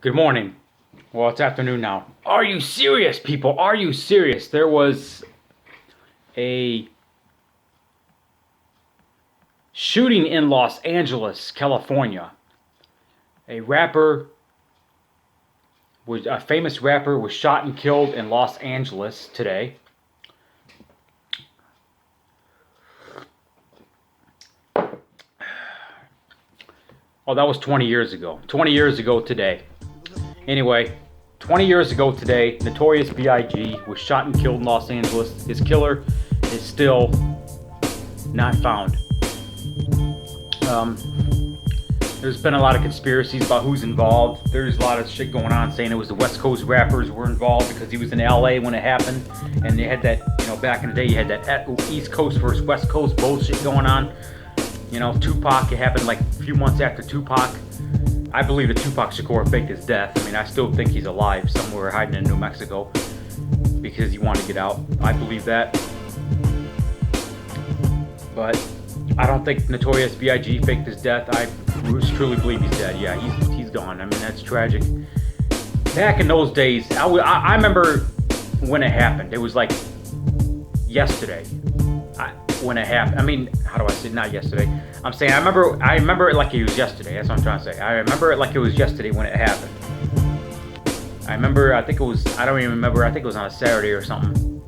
Good morning. Well, it's afternoon now. Are you serious, people? Are you serious? There was a shooting in Los Angeles, California. A famous rapper was shot and killed in Los Angeles today. Oh, that was 20 years ago. 20 years ago today. Anyway, 20 years ago today, Notorious B.I.G. was shot and killed in Los Angeles. His killer is still not found. There's been a lot of conspiracies about who's involved. There's a lot of shit going on saying it was the West Coast rappers were involved because he was in LA when it happened. And they had that, back in the day, you had that East Coast versus West Coast bullshit going on. Tupac, it happened like a few months after Tupac. I believe that Tupac Shakur faked his death. I mean, I still think he's alive somewhere hiding in New Mexico because he wanted to get out. I believe that. But I don't think Notorious B.I.G. faked his death. I truly believe he's dead. Yeah, he's gone. I mean, that's tragic. Back in those days, I remember when it happened. It was like yesterday. When it happened. I mean, how do I say? Not yesterday. I'm saying I remember it like it was yesterday. That's what I'm trying to say. I remember it like it was yesterday when it happened. I don't even remember. I think it was on a Saturday or something.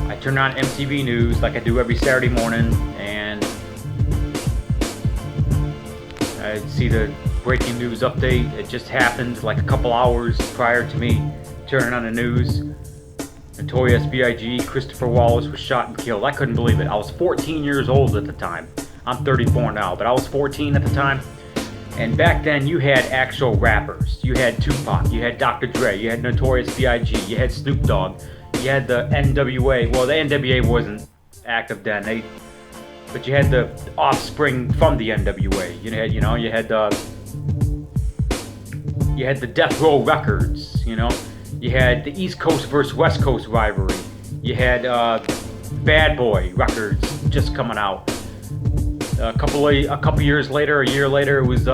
I turned on MTV News like I do every Saturday morning, and I'd see the breaking news update. It just happened like a couple hours prior to me turning on the news. Notorious B.I.G. Christopher Wallace was shot and killed. I couldn't believe it. I was 14 years old at the time. I'm 34 now, but I was 14 at the time. And back then, you had actual rappers. You had Tupac, you had Dr. Dre, you had Notorious B.I.G., you had Snoop Dogg, you had the N.W.A. Well, the N.W.A. wasn't active then. But you had the offspring from the N.W.A. You had the Death Row Records. You had the East Coast versus West Coast rivalry. You had Bad Boy Records just coming out. A couple years later, a year later, it was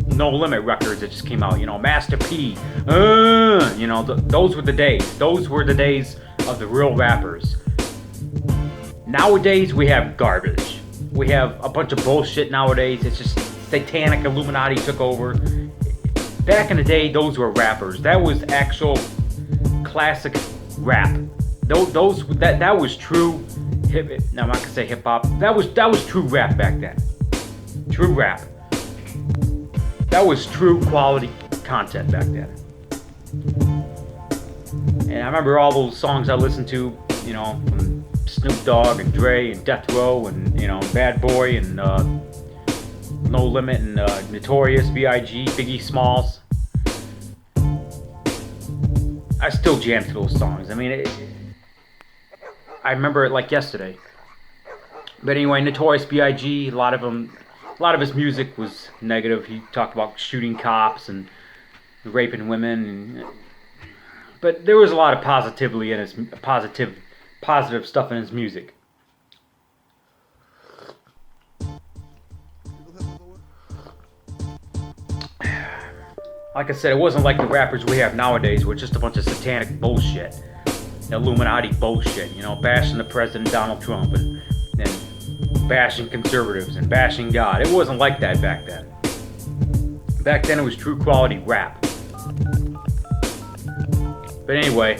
No Limit Records that just came out. Master P. Those were the days. Those were the days of the real rappers. Nowadays, we have garbage. We have a bunch of bullshit nowadays. It's just satanic Illuminati took over. Back in the day, those were rappers. That was actual classic rap. That was true hip. No, I'm not gonna say hip hop. That was true rap back then. True rap. That was true quality content back then. And I remember all those songs I listened to, from Snoop Dogg and Dre and Death Row and Bad Boy and No Limit and Notorious B.I.G., Biggie Smalls. I still jam to those songs. I mean, I remember it like yesterday. But anyway, Notorious B.I.G., a lot of his music was negative. He talked about shooting cops and raping women, but there was a lot of positivity in his positive stuff in his music. Like I said, it wasn't like the rappers we have nowadays, where it's just a bunch of satanic bullshit, Illuminati bullshit. Bashing the president Donald Trump and bashing conservatives and bashing God. It wasn't like that back then. Back then, it was true quality rap. But anyway,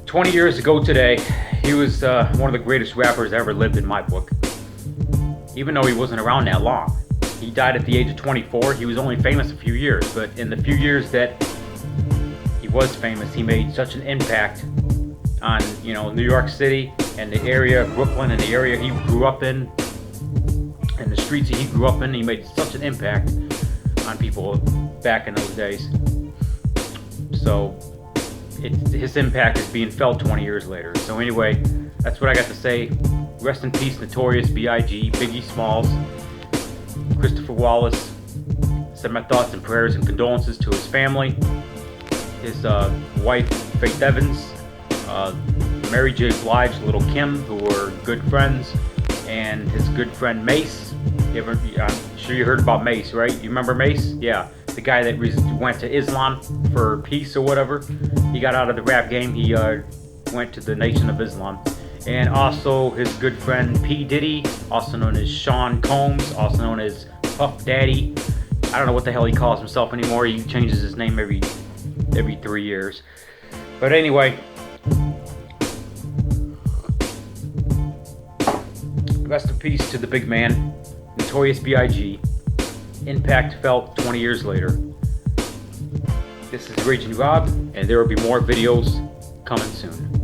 20 years ago today, he was one of the greatest rappers ever lived in my book. Even though he wasn't around that long. He died at the age of 24. He was only famous a few years, but in the few years that he was famous, he made such an impact on, New York City and the area of Brooklyn and the area he grew up in and the streets that he grew up in. He made such an impact on people back in those days. So his impact is being felt 20 years later. So anyway, that's what I got to say. Rest in peace, Notorious B.I.G., Biggie Smalls, Christopher Wallace. Send my thoughts and prayers and condolences to his family, his wife Faith Evans, Mary J. Blige, Little Kim, who were good friends, and his good friend Mace, I'm sure you heard about Mace, right? You remember Mace? Yeah, the guy that went to Islam for peace or whatever. He got out of the rap game. He went to the Nation of Islam. And also his good friend P. Diddy, also known as Sean Combs, also known as Puff Daddy. I don't know what the hell he calls himself anymore. He changes his name every 3 years. But anyway, rest in peace to the big man, Notorious B.I.G. Impact felt 20 years later. This is Raging Rob, and there will be more videos coming soon.